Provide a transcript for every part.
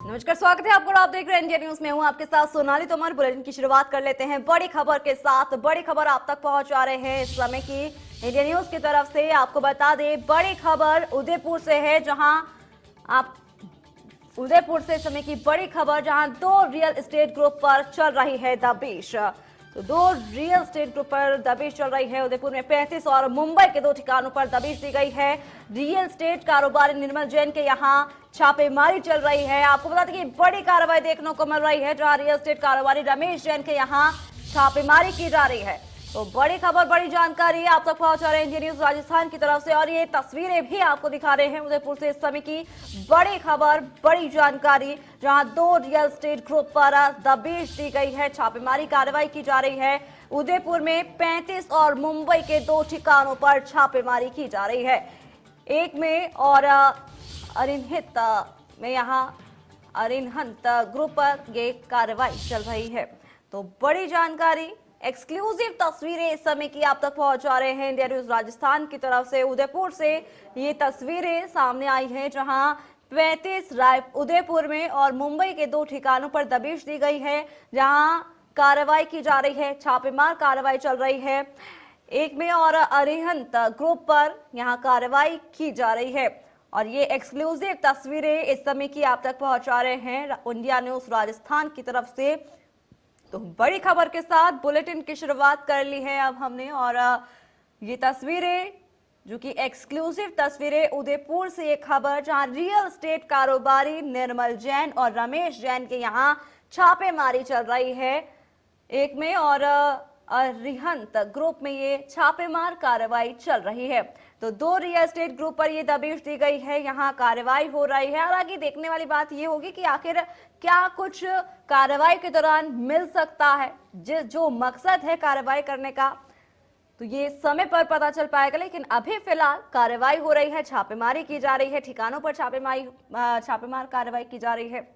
नमस्कार, स्वागत है आपको। आप देख रहे हैं इंडिया न्यूज में हूं आपके साथ सोनाली तोमर। बुलेटिन की शुरुआत कर लेते हैं बड़ी खबर के साथ। बड़ी खबर आप तक पहुंचा रहे हैं इस समय की इंडिया न्यूज की तरफ से। आपको बता दें, बड़ी खबर उदयपुर से है, जहां आप उदयपुर से समय की बड़ी खबर, जहां दो रियल एस्टेट ग्रुप पर चल रही है दबिश। तो दो रियल एस्टेट ग्रुप पर दबिश चल रही है। उदयपुर में 35 और मुंबई के दो ठिकानों पर दबिश दी गई है। रियल एस्टेट कारोबारी निर्मल जैन के यहाँ छापेमारी चल रही है। आपको बता दें कि बड़ी कार्रवाई देखने को मिल रही है, जहां रियल एस्टेट कारोबारी रमेश जैन के यहाँ छापेमारी की जा रही है। तो बड़ी खबर, बड़ी जानकारी आप तक पहुंचा रहे हैं इंडिया न्यूज राजस्थान की तरफ से, और ये तस्वीरें भी आपको दिखा रहे हैं उदयपुर से इस समय की बड़ी खबर, बड़ी जानकारी, जहां दो रियल एस्टेट ग्रुप पर दबिश दी गई है, छापेमारी कार्रवाई की जा रही है। उदयपुर में 35 और मुंबई के दो ठिकानों पर छापेमारी की जा रही है। एक में और अरिहंत में यहाँ अरिहंत ग्रुप पर ये कार्रवाई चल रही है। तो बड़ी जानकारी, एक्सक्लूसिव तस्वीरें इस समय की आप तक पहुंचा रहे हैं इंडिया न्यूज राजस्थान की तरफ से। उदयपुर से ये तस्वीरें सामने आई हैं, जहां 35 उदयपुर में और मुंबई के दो ठिकानों पर दबिश दी गई है, जहां कार्रवाई की जा रही है, छापेमार कार्रवाई चल रही है। एक में और अरिहंत ग्रुप पर यहां कार्रवाई की जा रही है, और ये एक्सक्लूसिव तस्वीरें इस समय की आप तक पहुंचा रहे हैं इंडिया न्यूज राजस्थान की तरफ से। तो बड़ी खबर के साथ बुलेटिन की शुरुआत कर ली है अब हमने, और ये तस्वीरें जो कि एक्सक्लूसिव तस्वीरें उदयपुर से, एक खबर जहां रियल एस्टेट कारोबारी निर्मल जैन और रमेश जैन के यहां छापेमारी चल रही है। एक में और अरिहंत ग्रुप में ये छापेमार कार्रवाई चल रही है। तो दो रियल एस्टेट ग्रुप पर ये दबिश दी गई है, यहाँ कार्रवाई हो रही है। हालांकि देखने वाली बात ये होगी कि आखिर क्या कुछ कार्रवाई के दौरान मिल सकता है, जो मकसद है कार्रवाई करने का, तो ये समय पर पता चल पाएगा। लेकिन अभी फिलहाल कार्रवाई हो रही है, छापेमारी की जा रही है, ठिकानों पर छापेमार कार्रवाई की जा रही है।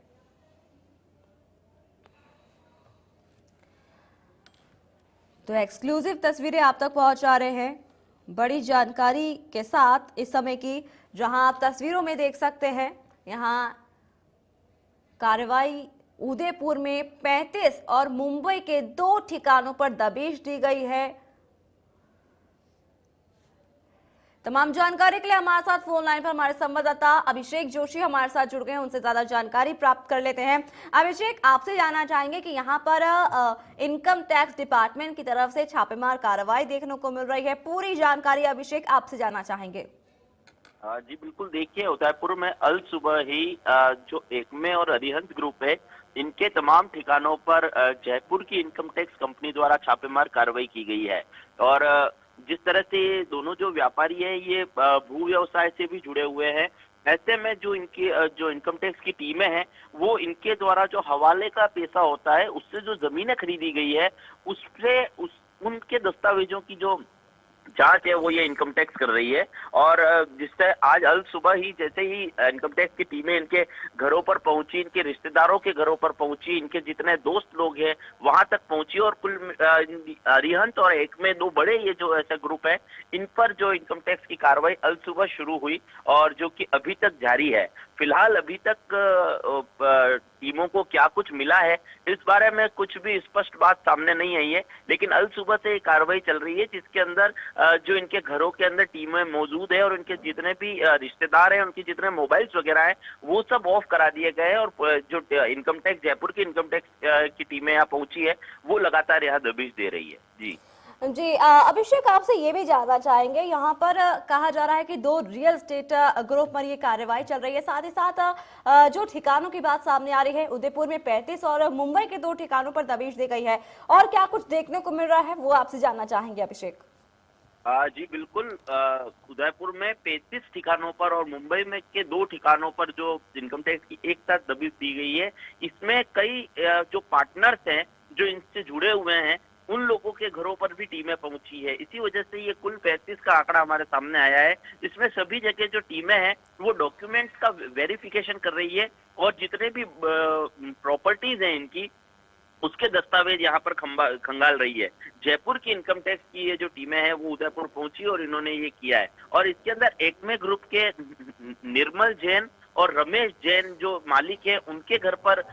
तो एक्सक्लूसिव तस्वीरें आप तक पहुंचा रहे हैं बड़ी जानकारी के साथ इस समय की, जहां आप तस्वीरों में देख सकते हैं यहां कार्रवाई उदयपुर में 35 और मुंबई के दो ठिकानों पर दबिश दी गई है। तमाम जानकारी के लिए हमारे साथ फोन लाइन पर हमारे संवाददाता अभिषेक जोशी हमारे साथ जुड़ गए हैं, उनसे ज्यादा जानकारी प्राप्त कर लेते हैं। अभिषेक, आपसे जानना चाहेंगे कि यहाँ पर इनकम टैक्स डिपार्टमेंट की तरफ से छापेमार कार्रवाई देखने को मिल रही है, पूरी जानकारी अभिषेक आपसे जानना चाहेंगे। जी बिल्कुल, देखिए उदयपुर में अल सुबह ही जो एकमे और अरिहंत ग्रुप है, इनके तमाम ठिकानों पर जयपुर की इनकम टैक्स कंपनी द्वारा छापेमार कार्रवाई की गई है। और जिस तरह से दोनों जो व्यापारी है, ये भू व्यवसाय से भी जुड़े हुए हैं, ऐसे में जो इनकी जो इनकम टैक्स की टीमें हैं, वो इनके द्वारा जो हवाले का पैसा होता है, उससे जो जमीनें खरीदी गई है, उससे उनके दस्तावेजों की जो जांच है वो ये इनकम टैक्स कर रही है। और जिससे आज अल सुबह ही जैसे ही इनकम टैक्स की टीमें इनके घरों पर पहुंची, इनके रिश्तेदारों के घरों पर पहुंची, इनके जितने दोस्त लोग हैं वहां तक पहुंची, और कुल अरिहंत और एक में दो बड़े ये जो ऐसे ग्रुप है, इन पर जो इनकम टैक्स की कार्रवाई अल सुबह शुरू हुई, और जो कि अभी तक जारी है। फिलहाल अभी तक टीमों को क्या कुछ मिला है इस बारे में कुछ भी स्पष्ट बात सामने नहीं आई है, लेकिन अल सुबह से कार्रवाई चल रही है, जिसके अंदर जो इनके घरों के अंदर टीमें मौजूद है और उनके जितने भी रिश्तेदार हैं, उनके जितने मोबाइल्स वगैरह हैं, वो सब ऑफ करा दिए गए हैं। और जो इनकम टैक्स, जयपुर की इनकम टैक्स की टीमें यहाँ पहुंची है, वो लगातार यहाँ दबिश दे रही है। जी अभिषेक, आपसे ये भी जानना चाहेंगे, यहाँ पर कहा जा रहा है कि दो रियल एस्टेट ग्रुप पर ये कार्रवाई चल रही है, साथ ही साथ जो ठिकानों की बात सामने आ रही है, उदयपुर में 35 और मुंबई के दो ठिकानों पर दबिश दी गई है, और क्या कुछ देखने को मिल रहा है वो आपसे जानना चाहेंगे अभिषेक। जी बिल्कुल, उदयपुर में 35 ठिकानों पर और मुंबई में के दो ठिकानों पर जो इनकम टैक्स की एक साथ दबिश दी गई है, इसमें कई जो पार्टनर्स हैं जो इनसे जुड़े हुए हैं, उन लोगों के घरों पर भी टीमें पहुंची है। इसी वजह से ये कुल 35 का आंकड़ा हमारे सामने आया है। इसमें सभी जगह जो टीमें हैं वो डॉक्यूमेंट्स का वेरिफिकेशन कर रही है, और जितने भी प्रॉपर्टीज हैं इनकी, उसके दस्तावेज यहाँ पर खंगाल रही है। जयपुर की इनकम टैक्स की ये जो टीमें हैं वो उदयपुर पहुंची और इन्होंने ये किया है। और इसके अंदर एकमे ग्रुप के निर्मल जैन और रमेश जैन जो मालिक है उनके घर पर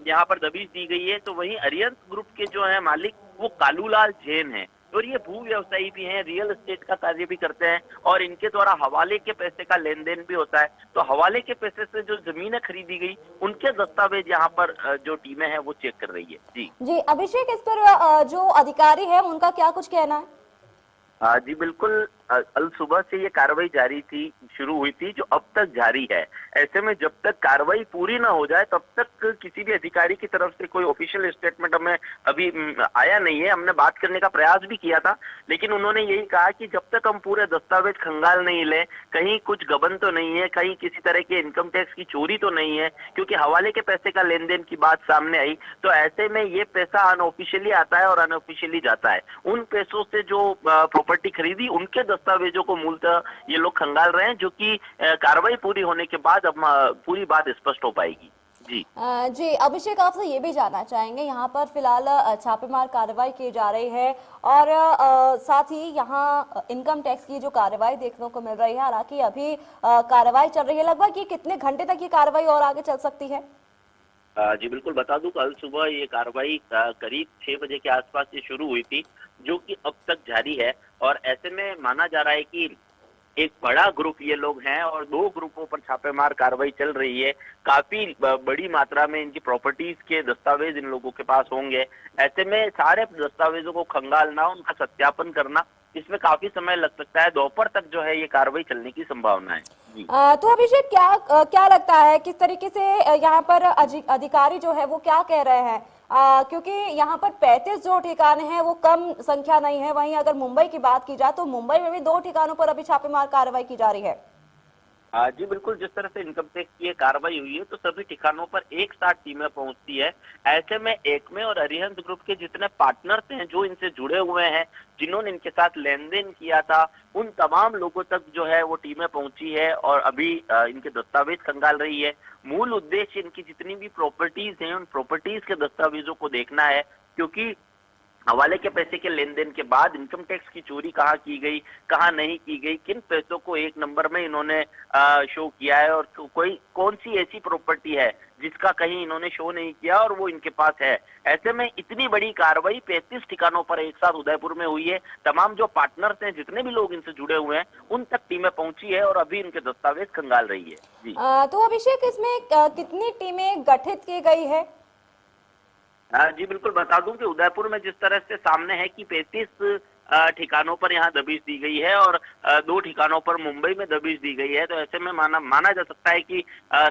यहाँ पर दबिश दी गई है। तो वहीं अरिहंत ग्रुप के जो है मालिक वो कालूलाल जैन है और ये भू व्यवसायी भी हैं, रियल एस्टेट का कार्य भी करते हैं और इनके द्वारा हवाले के पैसे का लेन देन भी होता है। तो हवाले के पैसे से जो जमीनें खरीदी गई उनके दस्तावेज यहाँ पर जो टीमें हैं वो चेक कर रही है। जी जी अभिषेक, इस पर जो अधिकारी है उनका क्या कुछ कहना है? जी बिल्कुल, कल सुबह से ये कार्रवाई जारी थी, शुरू हुई थी, जो अब तक जारी है। ऐसे में जब तक कार्रवाई पूरी ना हो जाए तब तक किसी भी अधिकारी की तरफ से कोई ऑफिशियल स्टेटमेंट हमें अभी आया नहीं है। हमने बात करने का प्रयास भी किया था, लेकिन उन्होंने यही कहा कि जब तक हम पूरे दस्तावेज खंगाल नहीं लें, कहीं कुछ गबन तो नहीं है, कहीं किसी तरह के इनकम टैक्स की चोरी तो नहीं है, क्योंकि हवाले के पैसे का लेन देन की बात सामने आई। तो ऐसे में ये पैसा अनऑफिशियली आता है और अनऑफिशियली जाता है। उन पैसों से जो प्रॉपर्टी खरीदी उनके दस्तावेजों को मूलतः ये लोग खंगाल रहे हैं, जो कि कार्रवाई पूरी होने के बाद अब पूरी बात स्पष्ट हो पाएगी। जी जी अभिषेक, आपसे ये भी जानना चाहेंगे, यहाँ पर फिलहाल छापेमार कार्रवाई की जा रही है और साथ ही यहाँ इनकम टैक्स की जो कार्रवाई देखने को मिल रही है। हालांकि अभी कार्रवाई चल रही है, लगभग ये कितने घंटे तक ये कार्रवाई और आगे चल सकती है? जी बिल्कुल, बता दूं कल सुबह ये कार्रवाई करीब 6 बजे के आसपास ये शुरू हुई थी, जो कि अब तक जारी है। और ऐसे में माना जा रहा है कि एक बड़ा ग्रुप ये लोग हैं और 2 ग्रुपों पर छापेमार कार्रवाई चल रही है। काफी बड़ी मात्रा में इनकी प्रॉपर्टीज के दस्तावेज इन लोगों के पास होंगे। ऐसे में सारे दस्तावेजों को खंगालना, उनका सत्यापन करना, इसमें काफी समय लग सकता है। दोपहर तक जो है ये कार्रवाई चलने की संभावना है। जी तो अभिषेक, क्या लगता है किस तरीके से यहाँ पर अधिकारी जो है वो क्या कह रहे हैं? क्योंकि यहाँ पर 35 जो ठिकाने हैं वो कम संख्या नहीं है। वहीं अगर मुंबई की बात की जाए तो मुंबई में भी 2 ठिकानों पर अभी छापेमार कार्रवाई की जा रही है। जी बिल्कुल, जिस तरह से इनकम टैक्स की ये कार्रवाई हुई है तो सभी ठिकानों पर एक साथ टीमें पहुंचती है। ऐसे में एकमे और अरिहंत ग्रुप के जितने पार्टनर्स हैं जो इनसे जुड़े हुए हैं, जिन्होंने इनके साथ लेन देन किया था, उन तमाम लोगों तक जो है वो टीमें पहुंची है और अभी इनके दस्तावेज खंगाल रही है। मूल उद्देश्य इनकी जितनी भी प्रॉपर्टीज हैं उन प्रॉपर्टीज के दस्तावेजों को देखना है, क्योंकि हवाले के पैसे के लेन देन के बाद इनकम टैक्स की चोरी कहाँ की गई, कहाँ नहीं की गई, किन पैसों को एक नंबर में इन्होंने शो किया है और कौन सी ऐसी प्रॉपर्टी है जिसका कहीं इन्होंने शो नहीं किया और वो इनके पास है। ऐसे में इतनी बड़ी कार्रवाई 35 ठिकानों पर एक साथ उदयपुर में हुई है। तमाम जो पार्टनर्स हैं, जितने भी लोग इनसे जुड़े हुए हैं, उन तक टीमें पहुंची है और अभी इनके दस्तावेज खंगाल रही है। जी तो अभिषेक, इसमें कितनी टीमें गठित की गई है? जी बिल्कुल, बता दूं कि उदयपुर में जिस तरह से सामने है कि 35 ठिकानों पर यहाँ दबिश दी गई है और 2 ठिकानों पर मुंबई में दबिश दी गई है। तो ऐसे में माना जा सकता है कि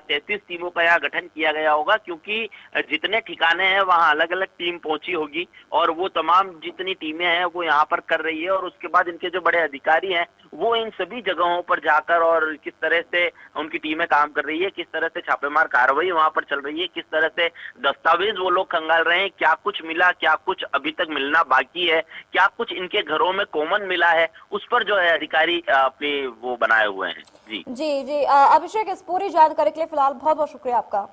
33 टीमों का यहाँ गठन किया गया होगा, क्योंकि जितने ठिकाने हैं वहाँ अलग अलग टीम पहुंची होगी और वो तमाम जितनी टीमें हैं वो यहाँ पर कर रही है। और उसके बाद इनके जो बड़े अधिकारी हैं वो इन सभी जगहों पर जाकर और किस तरह से उनकी टीमें काम कर रही है, किस तरह से छापेमार कार्रवाई वहां पर चल रही है, किस तरह से दस्तावेज वो लोग खंगाल रहे हैं, क्या कुछ मिला, क्या कुछ अभी तक मिलना बाकी है, क्या कुछ इनके घरों में कॉमन मिला है, उस पर जो है अधिकारी अपने वो बनाए हुए हैं। जी जी अभिषेक, इस पूरी जानकारी के लिए फिलहाल बहुत बहुत शुक्रिया आपका।